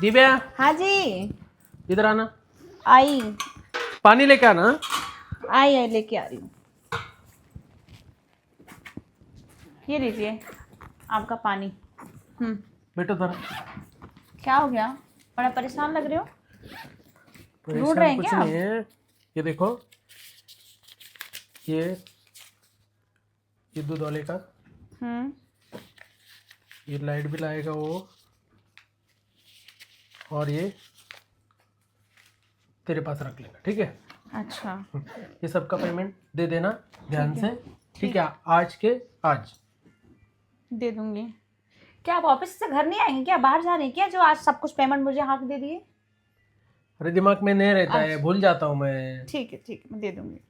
दिव्या, हाँ जी। इधर आना। आई पानी लेके आना। आई आई लेके आ रही हूँ। ये लीजिए आपका पानी। बेटो धर। क्या हो गया? बड़ा परेशान लग रहे हो। ढूंढ रहे परेशान हैं कुछ क्या नहीं आप? है। ये देखो, ये दूध वाले का, हम्म। ये लाइट बिल आएगा वो, और ये तेरे पास रख लेना, ठीक है। अच्छा ये सबका पेमेंट दे देना ध्यान ठीक से, है, ठीक है। आज के आज दे दूंगी। क्या आप ऑफिस से घर नहीं आएंगे क्या? बाहर जा रहे हैं क्या जो आज सब कुछ पेमेंट मुझे हाथ दे दिए? अरे दिमाग में नहीं रहता है, अच्छा भूल जाता हूँ मैं। ठीक है, मैं दे दूंगी।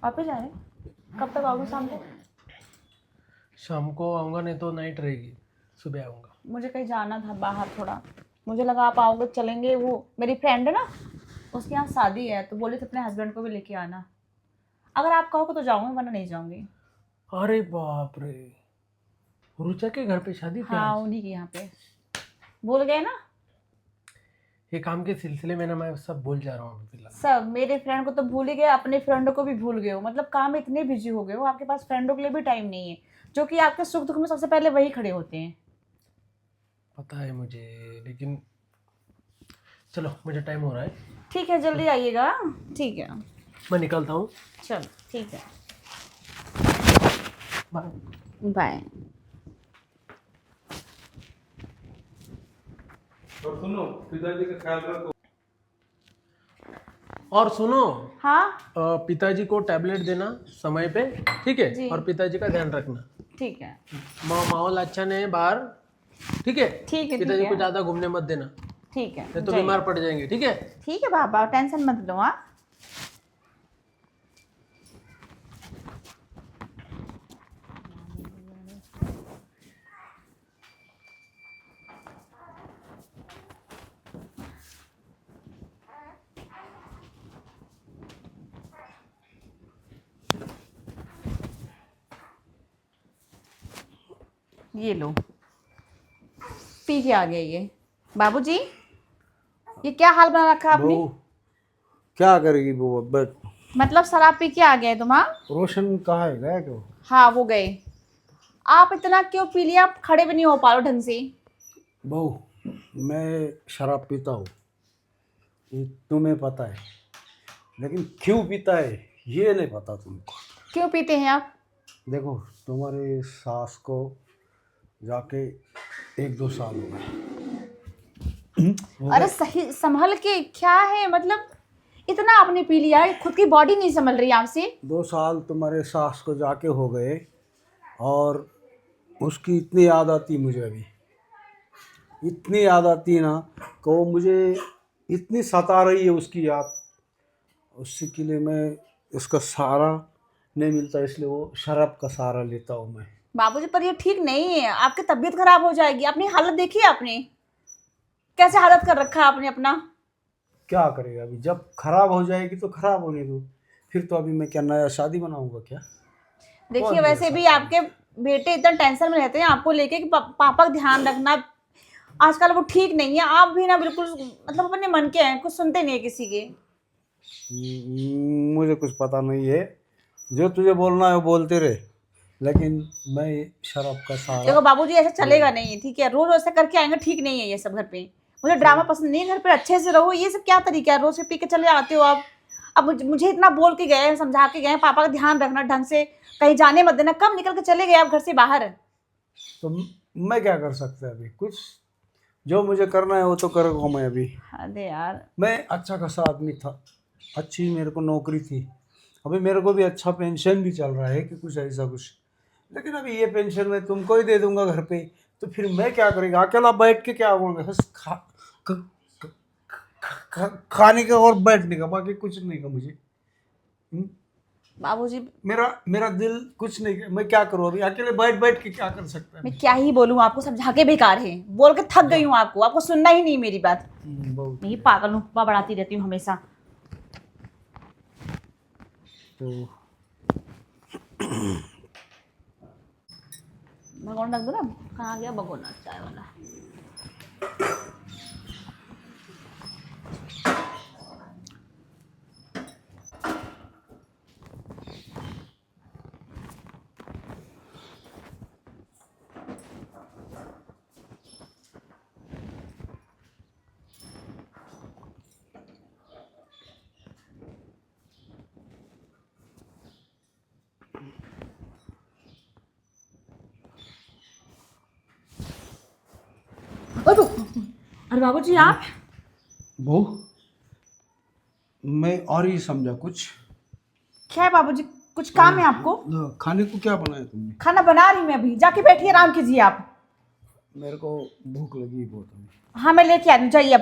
वापस जा रहे हैं? कब तक आओगे शाम को? शाम को आऊँगा, नहीं तो नाइट रहेगी, सुबह आऊँगा। मुझे कहीं जाना था बाहर थोड़ा। मुझे लगा आप आओगे, चलेंगे। वो मेरी फ्रेंड है ना, उसके यहाँ शादी है, तो बोले थे अपने हस्बैंड को भी लेके आना। अगर आप कहोगे तो जाऊंगी, वरना नहीं जाऊंगी। अरे बाप रे, रुचा के घर पे शादी थी हाँ आज। उन्हीं के यहाँ पे। भूल गए ना? ये काम के सिलसिले में ना मैं सब भूल जा रहा हूँ अभी फिलहाल। सब मेरे फ्रेंड को तो भूल ही गए, अपने फ्रेंड को भी भूल गए हो। मतलब काम में इतने बिजी हो गए हो, आपके पास फ्रेंडों के लिए भी टाइम नहीं है, जो कि आपके सुख दुख में सबसे पहले वही खड़े होते हैं। पता है मुझे, लेकिन चलो मुझे टाइम हो रहा है, ठीक है, जल्दी आइएगा। ठीक है, मैं निकलता हूँ। चलो ठीक है, बाय। बाय। और सुनो, पिताजी का ख्याल रखो। और सुनो, हाँ पिताजी को टैबलेट देना समय पे, ठीक है। जी। और पिताजी का ध्यान रखना। ठीक है माहौल अच्छा नहीं है बाहर, ठीक है। ठीक है पिताजी ठीक को है ज़्यादा घूमने मत देना, ठीक है। नहीं तो जाइए। बीमार पड़ जाएंगे, ठीक है। ठीक है पापा, टेंशन मत लो। हाँ ये लो, पी के आ गया ये। बाबूजी, ये क्या हाल बना रखा आपने? बहू क्या करेगी वो? बट मतलब शराब पी के आ गए तुम? हाँ रोशन कहाँ है, गया क्यों? हाँ वो गए। आप इतना क्यों पी लिया? आप खड़े भी नहीं हो पा रहे ढंग से। बहू, मैं शराब पीता हूँ, ये तुम्हें पता है, लेकिन क्यों पीता है ये नहीं पता तुमको। क्यों पीते हैं आप? देखो, तुम्हारे सास को जाके 1-2 साल हो गए। हो अरे गए। सही संभल के, क्या है मतलब इतना आपने पी लिया है, खुद की बॉडी नहीं संभल रही आपसे? 2 साल तुम्हारे सास को जाके हो गए, और उसकी इतनी याद आती मुझे अभी, इतनी याद आती ना कि वो मुझे इतनी सता रही है उसकी याद। उसी के लिए मैं उसका सहारा नहीं मिलता, इसलिए वो शराब का सहारा लेता हूँ मैं। बाबूजी पर ये ठीक नहीं है, आपकी तबीयत खराब हो जाएगी। अपनी हालत देखी आपने, कैसे हालत कर रखा है आपने अपना। क्या करेगा अभी, जब खराब हो जाएगी तो खराब होने दो। फिर तो अभी मैं क्या नया शादी बनाऊंगा क्या? देखिए कौन मेरे वैसे साथ भी रहेगा? आपके बेटे इतना टेंशन में रहते हैं आपको लेके कि पापा का ध्यान रखना। आजकल वो ठीक नहीं है। आप भी ना बिल्कुल मतलब अपने मन के हैं, कुछ सुनते नहीं है किसी के। मुझे कुछ पता नहीं है, जो तुझे बोलना है वो बोलते रहे, लेकिन मैं शराब का सहारा देखो बाबूजी, ऐसे चलेगा लूंगा। नहीं, ठीक है? रोज ऐसे करके आएंगे, ठीक नहीं है ये सब घर पे। मुझे ड्रामा पसंद नहीं है, घर पे अच्छे से रहो। ये सब क्या तरीका है? रोज से पी के चले आते हो आप। अब मुझे इतना बोल के गए, समझा के गए, पापा का ध्यान रखना ढंग से, कहीं जाने मत देना। कब निकल के चले गए आप घर से बाहर? तो मैं क्या कर सकता है अभी? कुछ जो मुझे करना है वो तो करूँगा मैं अभी। अरे यार, मैं अच्छा खासा आदमी था, अच्छी मेरे को नौकरी थी, अभी मेरे को भी अच्छा पेंशन भी चल रहा है कि कुछ ऐसा कुछ। लेकिन अभी ये पेंशन मैं तुमको ही दे दूंगा घर पे, तो फिर मैं क्या करेगा? अकेला बैठ के क्या होगा? बस ख- खाने का और बैठने का, बाकी कुछ नहीं का मुझे। हम्म? बाबूजी मेरा मेरा दिल कुछ नहीं, मैं क्या करूँ अभी? अकेले बैठ बैठ के क्या कर सकता है? मैं क्या ही बोलूँ आपको, समझा के बेकार है। बोल के थक गई हूँ आपको, आपको सुनना ही नहीं मेरी बात। बहुत। मैं ही पागल हूँ, बढ़ाती रहती हूँ हमेशा। तो भगोना रख दो ना, कहाँ गया भगोना चाय वाला। अरे बाबूजी आप बहू, मैं और ही समझा कुछ। क्या है बाबूजी, कुछ काम है आपको? खाने को क्या बनाया तुमने? खाना बना रही मैं अभी, जाके बैठिए आराम कीजिए आप। मेरे को भूख लगी बहुत अभी। हाँ मैं लेके आ रही हूँ, जाइए अब,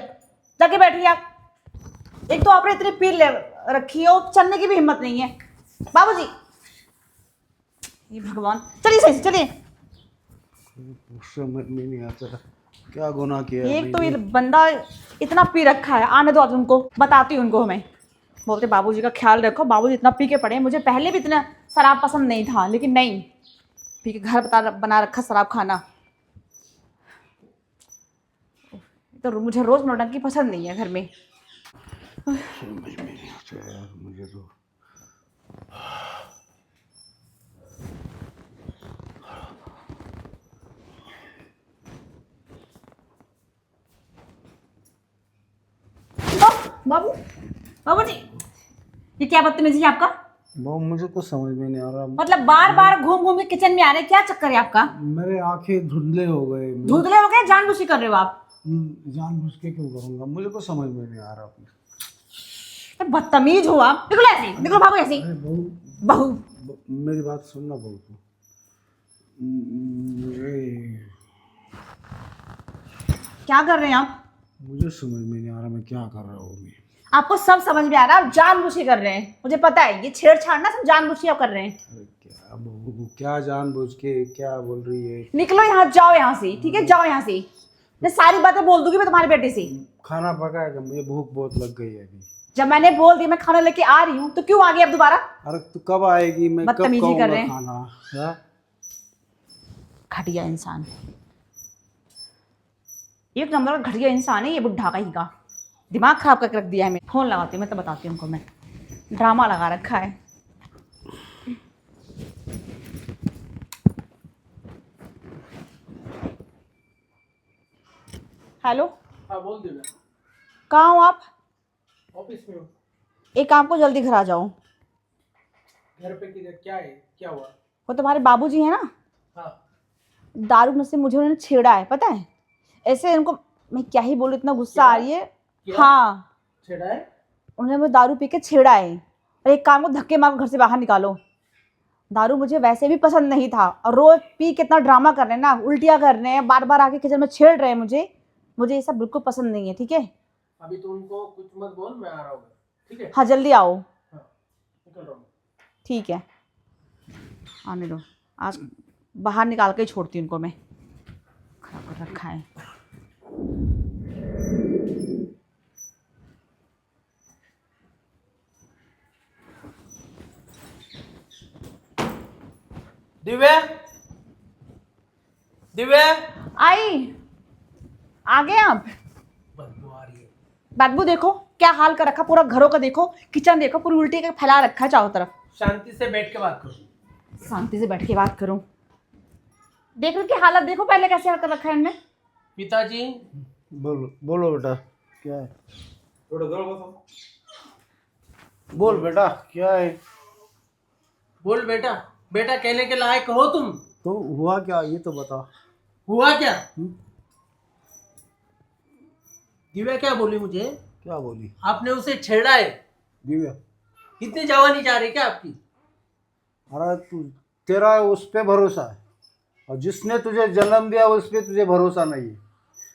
जाके बैठिए आप। एक तो आपने इतनी पीर ले रखी है और चलने की भी हिम्मत नहीं है बाबूजी। ये भगवान, चलिए सही से चलिए। समझ में नहीं आता क्या गुनाह किया एक तो ये बंदा इतना पी रखा है, आने दो आज उनको, बताती हूँ उनको। हमें बोलते बाबूजी का ख्याल रखो, बाबूजी इतना पी के पड़े हैं। मुझे पहले भी इतना शराब पसंद नहीं था, लेकिन नहीं, पी के घर बना रखा शराब खाना। तो मुझे रोज नौटंकी पसंद नहीं है घर में। समझ में नहीं आता यार मुझे तो। बाबू, बाबूजी, ये क्या बदतमीजी है आपका? वो मुझे कुछ समझ में नहीं आ रहा। मतलब बार बार घूम घूम के किचन में आ रहे हैं, क्या चक्कर है आपका? मेरे आंखें धुंधले हो गए। धुंधले हो गए, जानबूझ के कर रहे हो आप? जानबूझ के क्यों करूंगा, मुझे कुछ समझ में नहीं आ रहा। बदतमीज हो आप, निकलो ऐसे, निकलो भागो ऐसे। बहू, मेरी बात सुनना बहू तू। मुझे क्या कर रहे हैं आप? मुझे समझ में नहीं आ रहा मैं क्या कर रहा हूँ। आपको सब समझ में आ रहा है, आप जानबूझ के कर रहे हैं, मुझे पता है। ये छेड़छाड़ ना सब जानबूझ के आप कर रहे हैं। अरे क्या बहू, क्या जानबूझ के क्या बोल रही है? निकलो यहाँ, जाओ यहाँ से, ठीक है, जाओ यहाँ से। मैं सारी बातें बोल दूंगी मैं तुम्हारे बेटे से। खाना पकाएगा, मुझे भूख बहुत लग गई है अभी। जब मैंने बोल दिया मैं खाना लेके आ रही हूँ, तो क्यों आ गई अब दोबारा? अरे तू कब आएगी, मैं कब बदतमीजी कर रहे खाऊंगा हैं। खाना? हाँ? घटिया इंसान, एक नंबर का घटिया इंसान है ये बुढ़ा का ही का। दिमाग खराब करके रख दिया है। मैं फोन लगाती हूँ, मैं तो बताती हूँ उनको, मैं ड्रामा लगा रखा है। हेलो, हाँ बोल दे। कहाँ हो आप? ऑफिस में हूँ। एक काम को जल्दी घर आ जाओ। घर पे किधर, क्या है, क्या हुआ? वो तुम्हारे बाबूजी है ना, हाँ। दारू में से मुझे उन्होंने छेड़ा है, पता है। ऐसे उनको मैं क्या ही बोलूं, इतना गुस्सा आ रही है। हाँ, छेड़ा है? उन्होंने मुझे दारू पी के छेड़ा है। और एक काम को धक्के मार घर से बाहर निकालो। दारू मुझे वैसे भी पसंद नहीं था, और रोज पी कितना ड्रामा कर रहे हैं ना, उल्टियाँ कर रहे हैं, बार बार आके किचन में छेड़ रहे हैं मुझे ये सब बिल्कुल पसंद नहीं है, ठीक है। अभी तो उनको कुछ मत बोल, मैं आ रहा हूँ, ठीक है। हाँ जल्दी आओ। हाँ, निकल रहा हूँ। ठीक है, आने दो, आज बाहर निकाल के ही छोड़ती हूँ उनको मैं। खराब कर रखा है। दिव्या, दिव्या, आई, आ गए आप? बदबू आ रही है। बदबू देखो क्या हाल कर रखा, पूरा घरों का देखो, किचन देखो, पूरी उल्टी का फैला रखा है चारों तरफ। शांति से बैठ के बात करो। शांति से बैठ के बात करूं? देख रहे की हालत देखो पहले कैसे हाल कर रखा है इनने। पिताजी, बोलो बोलो बेटा, क्या है? थोड़ा जोर बताओ। बोल बेटा, क्या है? बोल बेटा, बेटा कहने के लायक हो तुम? तो हुआ क्या, ये तो बता। हुआ क्या? दिव्या क्या बोली मुझे? क्या बोली? आपने उसे छेड़ा है। दिव्या, इतनी जवानी जा रही क्या आपकी? अरे तू, तेरा उस पे भरोसा है, और जिसने तुझे जन्म दिया उस पे तुझे भरोसा नहीं है।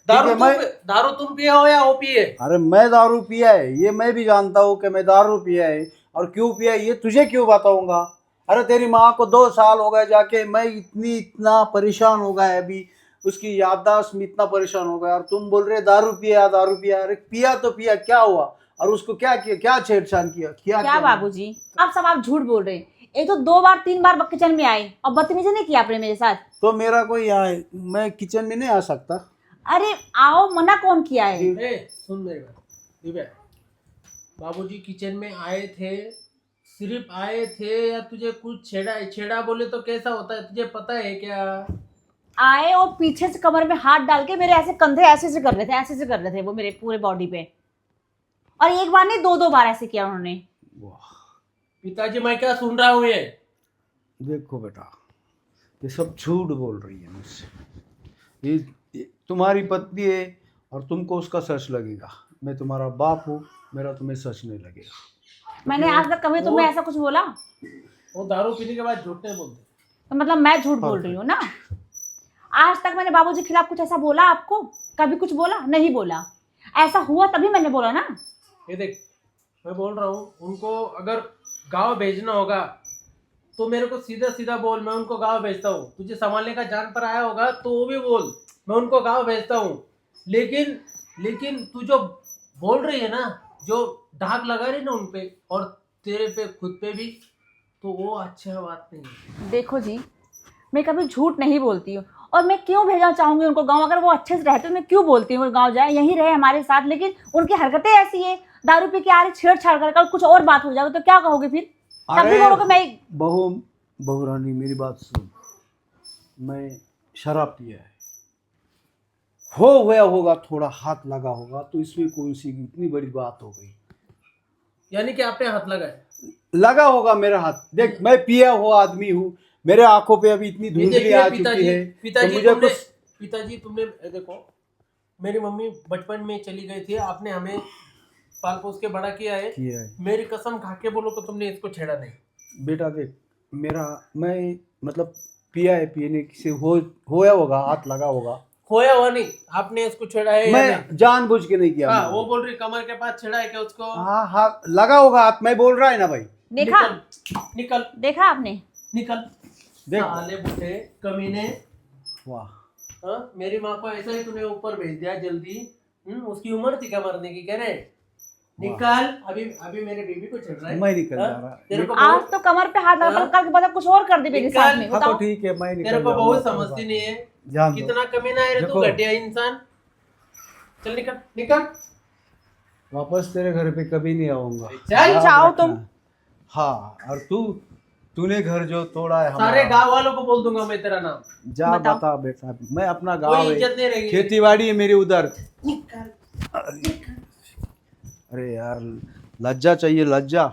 दारू तुम पिए हो या वो पिए? अरे मैं दारू पिया है, ये मैं भी जानता हूँ कि मैं दारू पिया है, और क्यों पिया है ये तुझे क्यों बताऊंगा? अरे तेरी माँ को 2 साल हो गए जाके, मैं इतना परेशान हो गया अभी, उसकी याददाश्त में इतना परेशान हो गया, और तुम बोल रहे दारू पिया दारू पिया। अरे पिया तो पिया, क्या हुआ? और उसको क्या किया, क्या छेड़छाड़ किया? क्या बाबूजी आप सब आप झूठ बोल रहे हैं। एक तो 2 बार 3 बार किचन में आए और बदतमीजी नहीं किया आपने मेरे साथ। तो मेरा कोई यहाँ मैं किचन में नहीं आ सकता? अरे आओ, मना कौन किया है? ए, सुन मेरी बात दिव्या, बाबूजी किचन में आए थे, सिर्फ आए थे या तुझे कुछ छेड़ा बोले तो कैसा होता है, तुझे पता है क्या? आए और पीछे से कमर में हाथ डाल के मेरे ऐसे कंधे ऐसे कर रहे थे, ऐसे से कर रहे थे वो मेरे पूरे बॉडी पे, और एक बार नहीं 2 बार ऐसे किया उन्होंने। पिताजी मैं क्या सुन रहा हूँ ये? देखो बेटा, ये सब झूठ बोल रही है मुझसे। ये तुम्हारी पत्नी है और तुमको उसका सच लगेगा। मैं तुम्हारा बाप हूँ, मेरा तुम्हें सच नहीं लगेगा। मैंने आज तक कभी तुम्हें ऐसा कुछ बोला? वो दारू पीने के बाद झूठ नहीं बोलते। तो मतलब मैं झूठ बोल रही हूँ ना? आज तक मैंने बाबूजी के खिलाफ कुछ ऐसा बोला आपको? कभी कुछ बोला? नहीं बोला। ऐसा हुआ तभी मैंने बोला ना। ये देख, मैं बोल रहा हूँ, उनको अगर गांव भेजना होगा तो मेरे को सीधा सीधा बोल, मैं उनको गांव भेजता हूँ। तुझे संभालने का जान पर आया होगा तो वो भी बोल, मैं उनको गांव भेजता हूँ। लेकिन तू जो बोल रही है ना, जो दाग लगा रही है ना उनपे और तेरे पे खुद पे भी, तो वो अच्छा बात नहीं है। देखो जी, मैं कभी झूठ नहीं बोलती हूँ, और मैं क्यों भेजना चाहूंगी उनको गांव? अगर वो अच्छे से रहते तो मैं क्यों बोलती हूँ गांव जाए, यहीं रहे हमारे साथ। लेकिन उनकी हरकतें ऐसी है, दारू पी के आ रही, छेड़छाड़ कर, कल कुछ और बात हो जाएगा तो क्या कहोगे फिर? तब भी बोलोगे मैं। बहू रानी मेरी बात सुन, मैं शराब पिया है, हो गया होगा, थोड़ा हाथ लगा होगा तो इसमें कौन सी इतनी बड़ी बात हो गई? यानी कि आपने हाथ लगाया? लगा होगा मेरा हाथ। देख, मैं पिया हुआ आदमी हूँ, मेरे आंखों पे अभी इतनी धुंधली आ चुकी है। पिताजी तुमने देखो, मेरी मम्मी बचपन में चली गई थी, आपने हमें पाल पोस के बड़ा किया है। मेरी कसम खा के बोलो तो तुमने इसको छेड़ा नहीं। बेटा देख, मैं मतलब पिया है, पीने से होया होगा, हाथ लगा होगा। खोया हुआ नहीं, आपने इसको छेड़ा है? मैं जानबूझ के नहीं किया। हाँ, वो बोल रही कमर के पास छेड़ा है क्या उसको? हाँ हाँ, लगा होगा हाथ, मैं बोल रहा है ना भाई। देखा? निकल देखा आपने? निकल साले बूढ़े कमीने। वाह, हाँ, मेरी माँ को ऐसा ही तूने ऊपर भेज दिया जल्दी। उसकी उम्र थी क्या मरने की? कह रहे निकल। अभी मेरे बेबी को छेड़ रहा है। मैं निकल जा रहा। तेरे को आज तो कमर पे हाथ लगा, कल के बाद कुछ और कर दे मेरे साथ में। हाँ तो ठीक है, मैं निकल तेरे को बहुत समझती नहीं है, कितना कमीना है रे तू, घटिया इंसान। चल निकल निकल, वापस तेरे घर पे कभी नहीं आऊंगा। चल जाओ तुम। हाँ, और तूने घर जो तोड़ा है सारे गांव वालों को बोल दूंगा मैं तेरा नाम। जा बता बेटा, मैं अपना गाँव कोई इज्जत नहीं रहेगी। खेती बाड़ी है मेरी उधर। अरे यार, लज्जा चाहिए, लज्जा।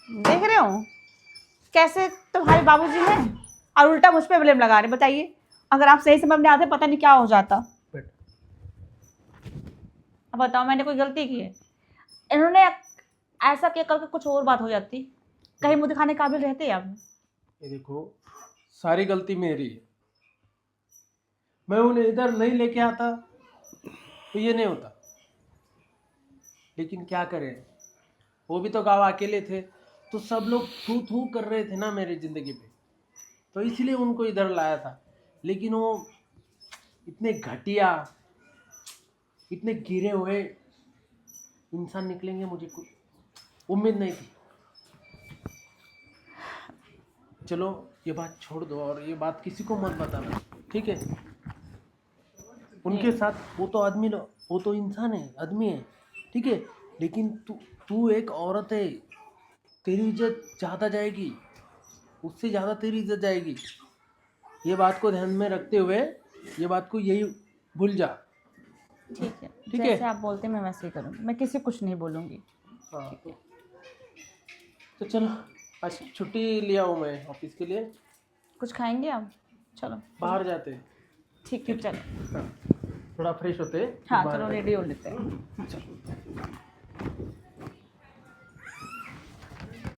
देख रहे हो कैसे तुम्हारे बाबूजी हैं, और उल्टा मुझ पे ब्लेम लगा रहे। बताइए, अगर आप सही समय में आते पता नहीं क्या हो जाता। अब बताओ, मैंने कोई गलती की है? इन्होंने ऐसा किया, कल कुछ और बात हो जाती, कहीं मुंह दिखाने काबिल रहते आप? ये देखो, सारी गलती मेरी है। मैं उन्हें इधर नहीं लेके आता तो ये नहीं होता। लेकिन क्या करें, वो भी तो गाँव अकेले थे, तो सब लोग थू थू कर रहे थे ना मेरी जिंदगी पे, तो इसलिए उनको इधर लाया था। लेकिन वो इतने घटिया, इतने गिरे हुए इंसान निकलेंगे, मुझे कुछ उम्मीद नहीं थी। चलो ये बात छोड़ दो, और ये बात किसी को मत बताना, ठीक है? उनके साथ वो तो आदमी, वो तो इंसान है, आदमी है, ठीक है? लेकिन तू एक औरत है, तेरी इज्जत ज़्यादा जाएगी, उससे ज़्यादा तेरी इज्जत जाएगी। ये बात को ध्यान में रखते हुए, ये बात को यही भूल जा। ठीक है, ठीक है? जैसे आप बोलते हैं मैं वैसे ही करूँगी, मैं किसी कुछ नहीं बोलूँगी। हाँ, तो चलो, आज छुट्टी लिया हूँ मैं ऑफिस के लिए। कुछ खाएंगे आप? चलो बाहर जाते हैं। ठीक है, चलो। हाँ, थोड़ा फ्रेश होते हैं। हाँ बाहर चलो, जाते हैं। रेडी हो लेते हैं। चलो।